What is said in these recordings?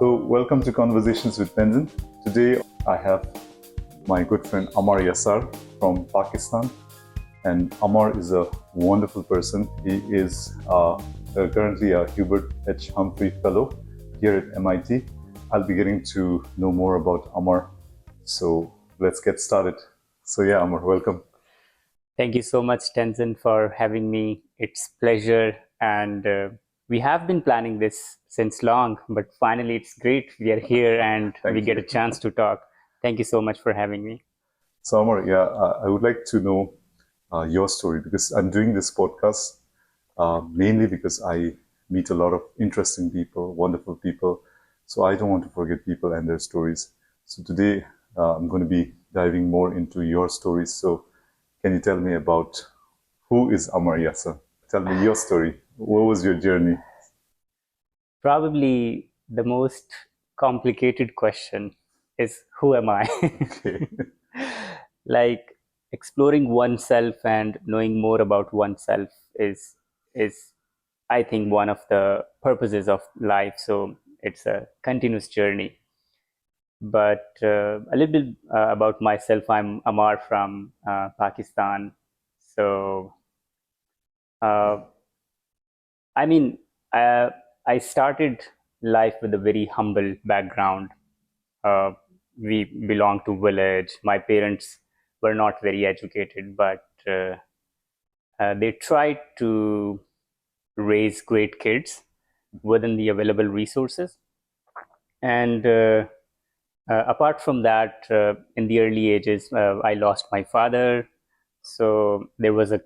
So, welcome to Conversations with Tenzin. Today, I have my good friend Ammar Yasar from Pakistan. And Ammar is a wonderful person. He is currently a Hubert H. Humphrey Fellow here at MIT. I'll be getting to know more about Ammar. So, let's get started. So, yeah, Ammar, welcome. Thank you so much, Tenzin, for having me. It's pleasure, and we have been planning this since long, but finally it's great we are here and we get a chance to talk. Thank you so much for having me. So, Ammar, yeah, I would like to know your story because I'm doing this podcast mainly because I meet a lot of interesting people, wonderful people. So I don't want to forget people and their stories. So today I'm going to be diving more into your stories. So can you tell me about who is Ammar Yasar? Tell me your story. What was your journey? Probably the most complicated question is who am I? Okay. Like exploring oneself and knowing more about oneself is I think one of the purposes of life. So it's a continuous journey. But a little bit about myself. I'm Ammar from Pakistan. So uh, I mean, uh, I started life with a very humble background. Uh, we belong to village. My parents were not very educated, but they tried to raise great kids within the available resources. And apart from that, in the early ages, I lost my father. So there was a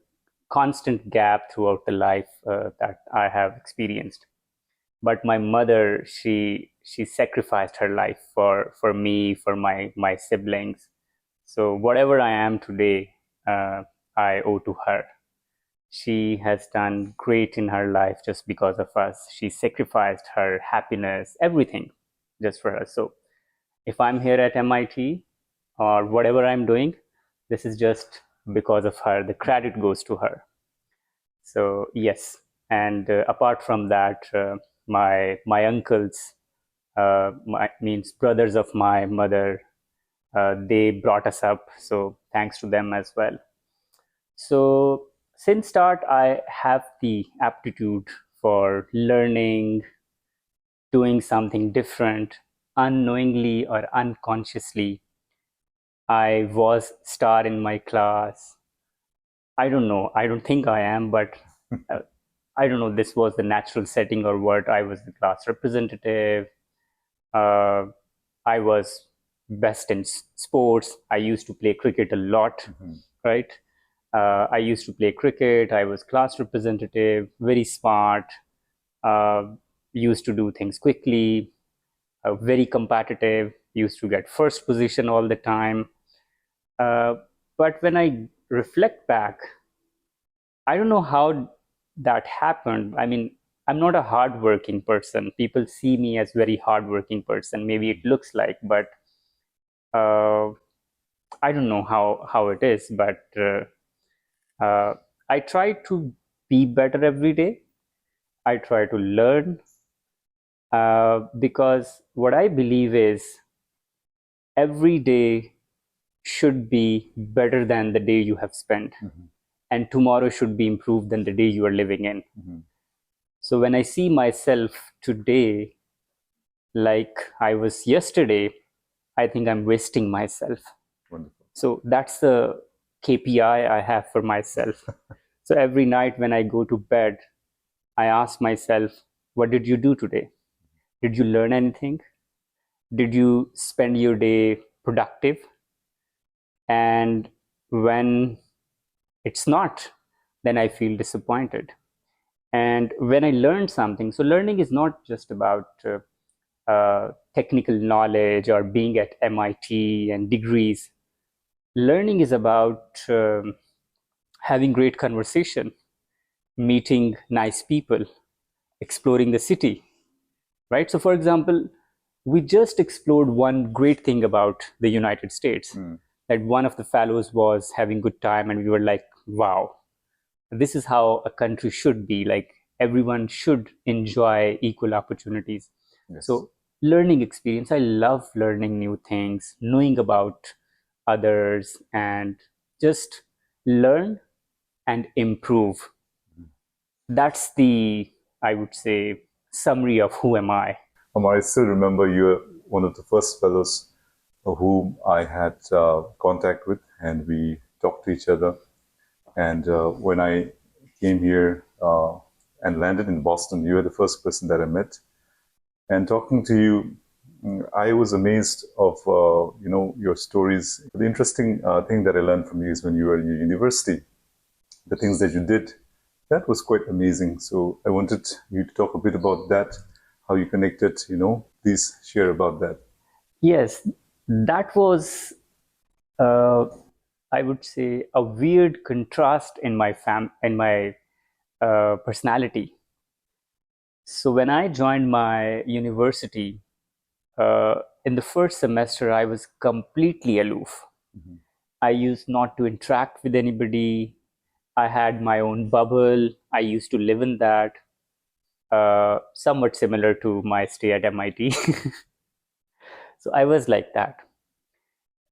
constant gap throughout the life that I have experienced. But my mother, she sacrificed her life for me, for my siblings. So whatever I am today, I owe to her. She has done great in her life just because of us. She sacrificed her happiness, everything, just for us. So if I'm here at MIT or whatever I'm doing, this is just because of her. The credit goes to her. So yes, and apart from that, my uncles, means brothers of my mother, they brought us up. So thanks to them as well. So since start, I have the aptitude for learning, doing something different, unknowingly or unconsciously. I was star in my class. I don't know. I don't think I am, but uh, I don't know. This was the natural setting or what. I was the class representative. Uh, I was best in sports. I used to play cricket a lot, right? I used to play cricket. I was class representative, very smart, uh, used to do things quickly, very competitive, used to get first position all the time. Uh, but when I reflect back, I don't know how that happened. I mean, I'm not a hardworking person. People see me as very hardworking person. Maybe it looks like, but uh, I don't know how it is. But I try to be better every day. I try to learn because what I believe is every day should be better than the day you have spent, and tomorrow should be improved than the day you are living in. So when I see myself today like I was yesterday, I think I'm wasting myself. Wonderful. So that's the KPI I have for myself. So every night when I go to bed, I ask myself, what did you do today? Did you learn anything? Did you spend your day productive? And when it's not, then I feel disappointed. And when I learned something, so learning is not just about technical knowledge or being at MIT and degrees. Learning is about having great conversation, meeting nice people, exploring the city, right? So, for example, we just explored one great thing about the United States, that one of the fellows was having good time, and we were like, wow, this is how a country should be. Like everyone should enjoy equal opportunities. Yes. So learning experience. I love learning new things, knowing about others, and just learn and improve. That's the, I would say, summary of who am I. I still remember you were one of the first fellows whom I had contact with, and we talked to each other. And when I came here and landed in Boston, you were the first person that I met. And talking to you, I was amazed of your stories. The interesting thing that I learned from you is when you were in your university, the things that you did. That was quite amazing. So I wanted you to talk a bit about that, how you connected. Please share about that. Yes, that was, uh, I would say, a weird contrast in my personality. So when I joined my university, in the first semester, I was completely aloof. Mm-hmm. I used not to interact with anybody. I had my own bubble. I used to live in that, somewhat similar to my stay at MIT. So I was like that.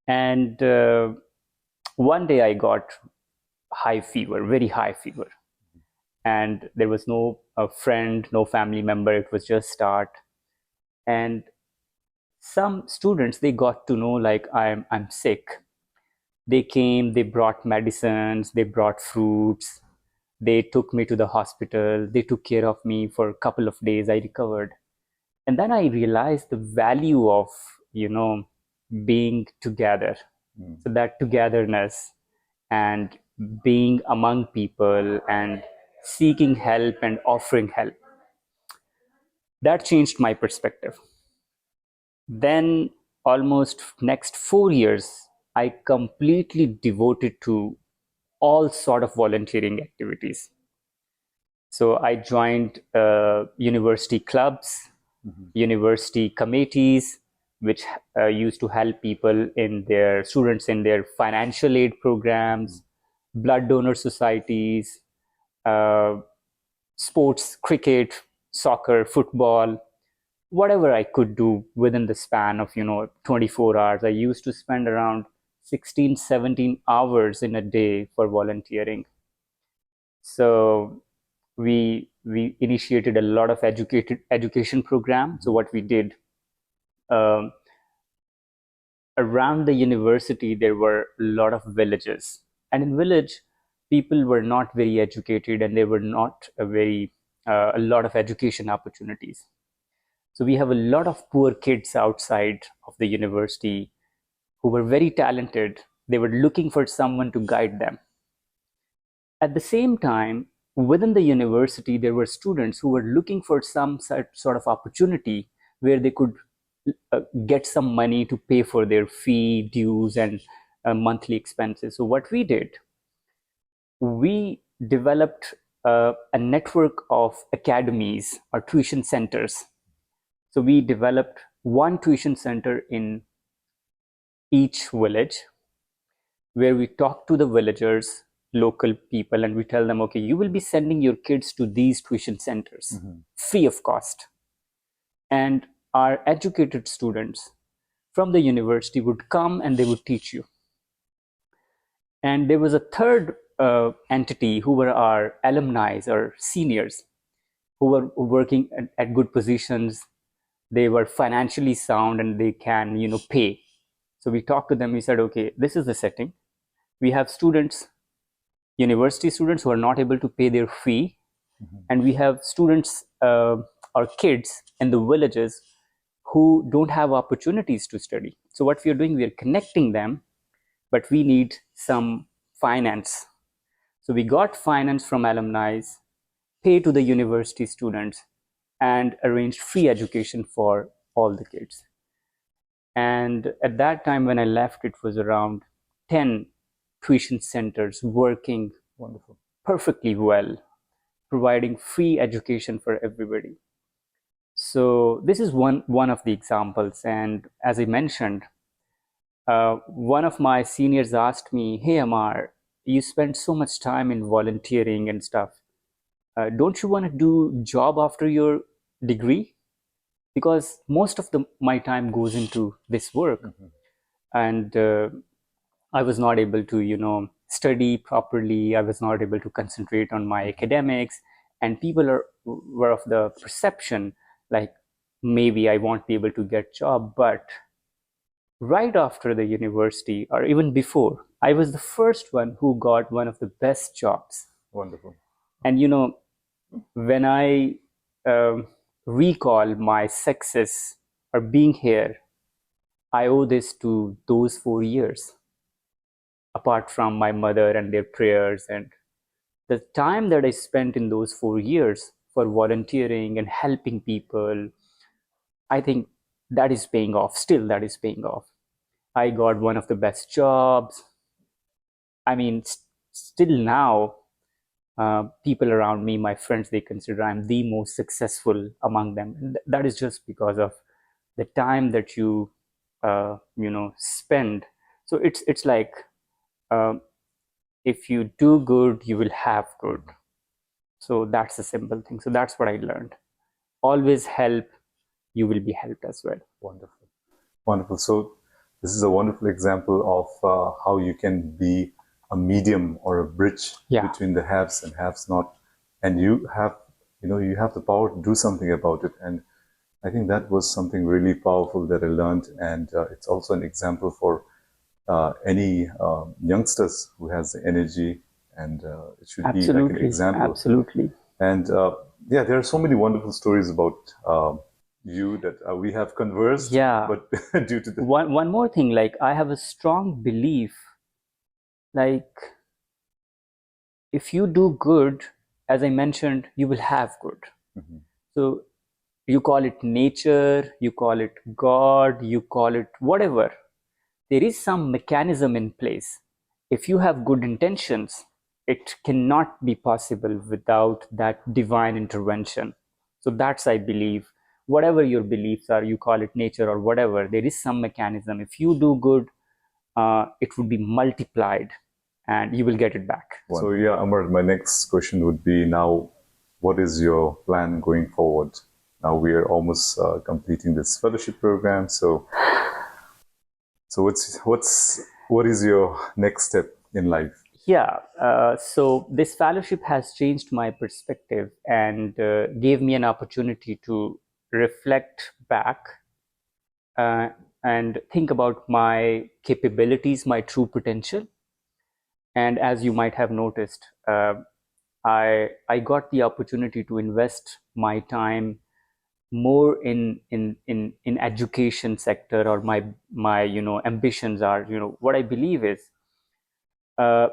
And one day I got high fever, very high fever. And there was no friend, no family member. It was just start. And some students, they got to know like I'm sick. They came, they brought medicines, they brought fruits, they took me to the hospital, they took care of me for a couple of days. I recovered. And then I realized the value of, you know, being together. Mm. So that togetherness and being among people and seeking help and offering help, that changed my perspective. Then almost next 4 years, I completely devoted to all sort of volunteering activities. So I joined university clubs, Mm-hmm. university committees, which used to help people in their students in their financial aid programs, blood donor societies, uh, sports, cricket, soccer, football, whatever I could do within the span of 24 hours. I used to spend around 16, 17 hours in a day for volunteering. So we initiated a lot of education program. So what we did, um, around the university there were a lot of villages, and in village people were not very educated, and there were not a lot of education opportunities. So we have a lot of poor kids outside of the university who were very talented. They were looking for someone to guide them. At the same time, within the university, there were students who were looking for some sort of opportunity where they could get some money to pay for their fee, dues, and monthly expenses. So, what we did, we developed a network of academies or tuition centers. So, we developed one tuition center in each village where we talk to the villagers, local people, and we tell them, okay, you will be sending your kids to these tuition centers Mm-hmm. free of cost. And our educated students from the university would come and they would teach you. And there was a third entity who were our alumni or seniors who were working at good positions. They were financially sound and they can, pay. So we talked to them. We said, okay, this is the setting. We have students, university students who are not able to pay their fee, Mm-hmm. and we have students or kids in the villages who don't have opportunities to study. So what we are doing, we are connecting them, but we need some finance. So we got finance from alumni, pay to the university students, and arranged free education for all the kids. And at that time when I left, it was around 10 tuition centers working Wonderful. perfectly well, providing free education for everybody. So this is one of the examples. And as I mentioned, one of my seniors asked me, "Hey Ammar, you spend so much time in volunteering and stuff. Don't you want to do job after your degree?" because most of my time goes into this work. And I was not able to, study properly. I was not able to concentrate on my academics. And people were of the perception like maybe I won't be able to get job. But right after the university, or even before, I was the first one who got one of the best jobs. Wonderful. And when I recall my success or being here, I owe this to those 4 years, apart from my mother and their prayers and the time that I spent in those 4 years for volunteering and helping people. I think that is paying off. Still, that is paying off. I got one of the best jobs. I mean, still now, people around me, my friends, they consider I'm the most successful among them. And that is just because of the time that spend. So it's like, um, if you do good, you will have good. So that's a simple thing. So that's what I learned. Always help, you will be helped as well. Wonderful. Wonderful. So this is a wonderful example of how you can be a medium or a bridge between the haves and haves not, and you have the power to do something about it. And I think that was something really powerful that I learned, and it's also an example for any youngsters who has the energy, and it should be like an example. Absolutely. And yeah, there are so many wonderful stories about you that we have conversed. Yeah. But due to the one more thing, like I have a strong belief, like if you do good, as I mentioned, you will have good. So you call it nature, you call it God, you call it whatever. There is some mechanism in place. If you have good intentions, it cannot be possible without that divine intervention. So that's, I believe, whatever your beliefs are, you call it nature or whatever, there is some mechanism. If you do good, it would be multiplied and you will get it back. So yeah, Ammar, my next question would be now, what is your plan going forward? Now we are almost completing this fellowship program. So what is your next step in life? Yeah, so this fellowship has changed my perspective and gave me an opportunity to reflect back and think about my capabilities, my true potential. And as you might have noticed, I got the opportunity to invest my time more in education sector, or my ambitions are, what I believe is, uh,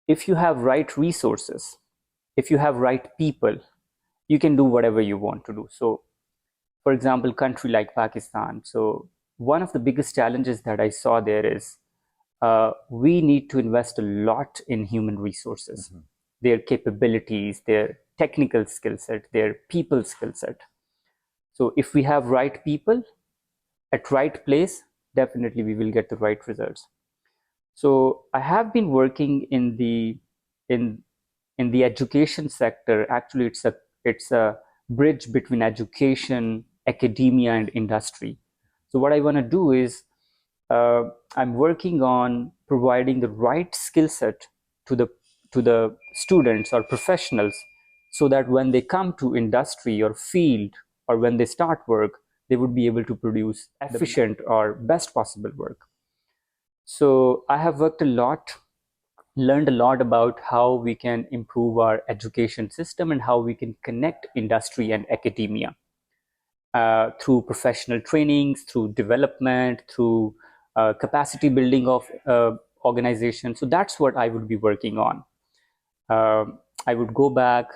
if you have right resources, if you have right people, you can do whatever you want to do. So for example, country like Pakistan, so one of the biggest challenges that I saw there is, we need to invest a lot in human resources, their capabilities, their technical skill set, their people skill set. So if we have right people at right place, definitely we will get the right results. So I have been working in in the education sector. Actually, it's a bridge between education, academia, and industry. So what I want to do is, uh, I'm working on providing the right skill set to the students or professionals, so that when they come to industry or field, or when they start work, they would be able to produce efficient or best possible work. So I have worked a lot, learned a lot about how we can improve our education system and how we can connect industry and academia, through professional trainings, through development, through capacity building of organizations. So that's what I would be working on. I would go back.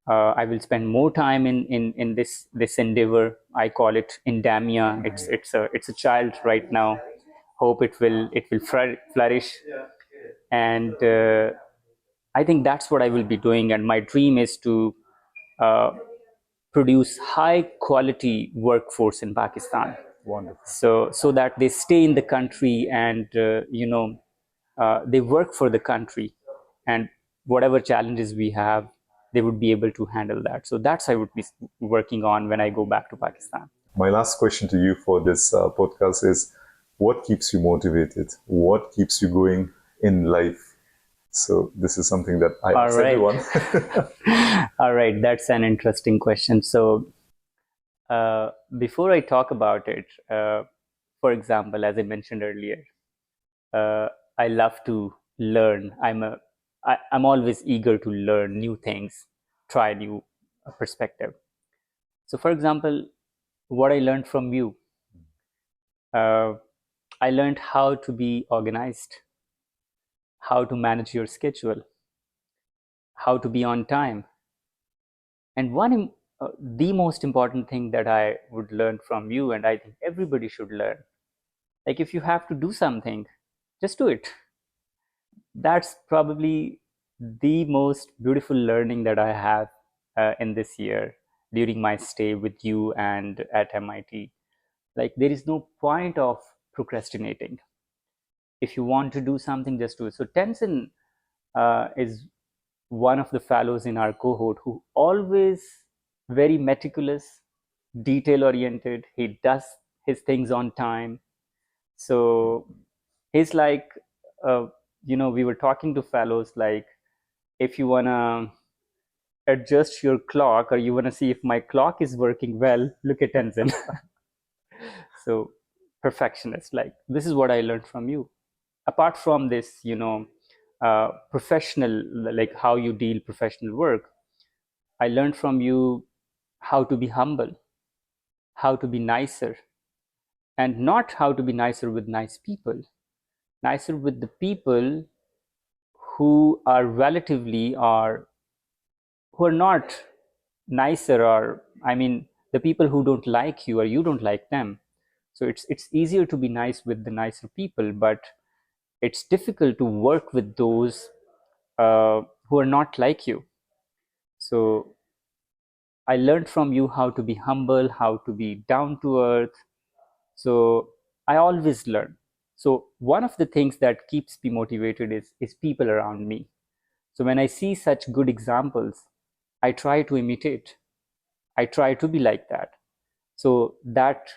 I will spend more time in this endeavor. I call it Indamia. It's a child right now. Hope it will flourish, and I think that's what I will be doing. And my dream is to uh, produce high quality workforce in Pakistan. Wonderful. So that they stay in the country, and they work for the country, and whatever challenges we have, they would be able to handle that. So that's I would be working on when I go back to Pakistan. My last question to you for this podcast is, what keeps you motivated? What keeps you going in life? So this is something that I All ask right. everyone. All right, that's an interesting question. So before I talk about it, for example, as I mentioned earlier, uh, I love to learn. I'm always eager to learn new things, try new perspective. So, for example, what I learned from you, uh, I learned how to be organized, how to manage your schedule, how to be on time, and the most important thing that I would learn from you, and I think everybody should learn, like if you have to do something, just do it. That's probably the most beautiful learning that I have in this year during my stay with you and at MIT. Like, there is no point of procrastinating. If you want to do something, just do it. So, Tenzin is one of the fellows in our cohort who always very meticulous, detail oriented. He does his things on time. So he's like, uh, we were talking to fellows like, if you wanna adjust your clock or you wanna see if my clock is working well, look at Tenzin. So perfectionist, like this is what I learned from you. Apart from this, professional, like how you deal professional work, I learned from you how to be humble, how to be nicer, and not how to be nicer with nice people, nicer with the people who are relatively or who are not nicer, or I mean the people who don't like you or you don't like them. So it's easier to be nice with the nicer people, but it's difficult to work with those who are not like you. So I learned from you how to be humble, how to be down to earth. So I always learn. So one of the things that keeps me motivated is people around me. So when I see such good examples, I try to imitate. I try to be like that. So that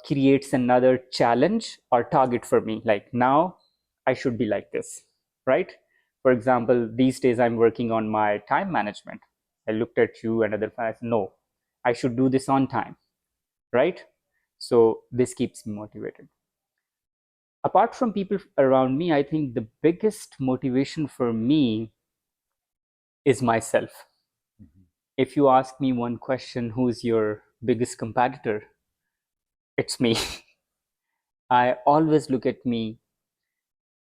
creates another challenge or target for me. Like, now I should be like this, right? For example, these days I'm working on my time management. I looked at you and other friends. No, I should do this on time, right? So this keeps me motivated. Apart from people around me, I think the biggest motivation for me is myself. If you ask me one question, who's your biggest competitor? It's me. I always look at me,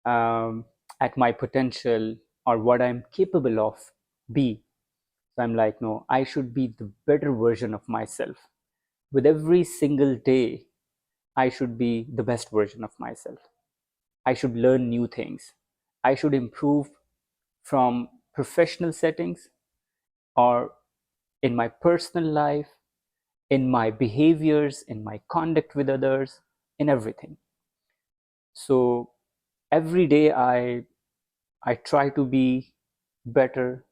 um, at my potential or what I'm capable of be. So I'm like, no, I should be the better version of myself. With every single day, I should be the best version of myself. I should learn new things. I should improve from professional settings or in my personal life, in my behaviors, in my conduct with others, in everything. So every day I try to be better.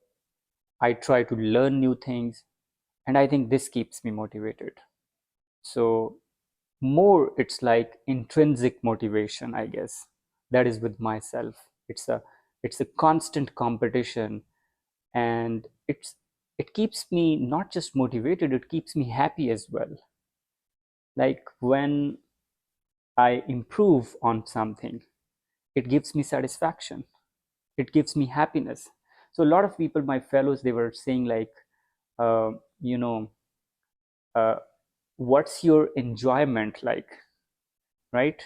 I try to learn new things, and I think this keeps me motivated. So more, it's like intrinsic motivation, I guess. That is with myself. It's a constant competition, and it keeps me not just motivated, it keeps me happy as well. Like when I improve on something, it gives me satisfaction, it gives me happiness. So a lot of people, my fellows, they were saying like, uh, you know uh, what's your enjoyment like, right?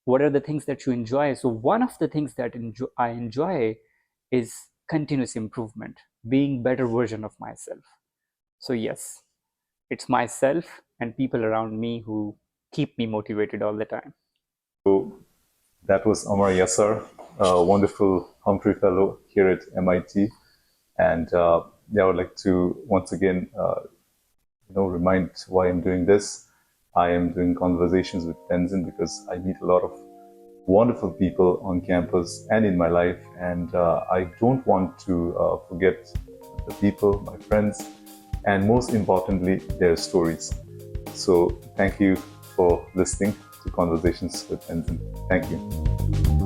What are the things that you enjoy? So one of the things that I enjoy is continuous improvement, being better version of myself. So yes, it's myself and people around me who keep me motivated all the time. So that was Ammar Yasar, a wonderful Humphrey Fellow here at MIT. And yeah, I would like to once again, remind why I'm doing this. I am doing conversations with Tenzin because I meet a lot of wonderful people on campus and in my life, and I don't want to forget the people, my friends, and most importantly, their stories. So thank you for listening to Conversations with Tenzin. Thank you.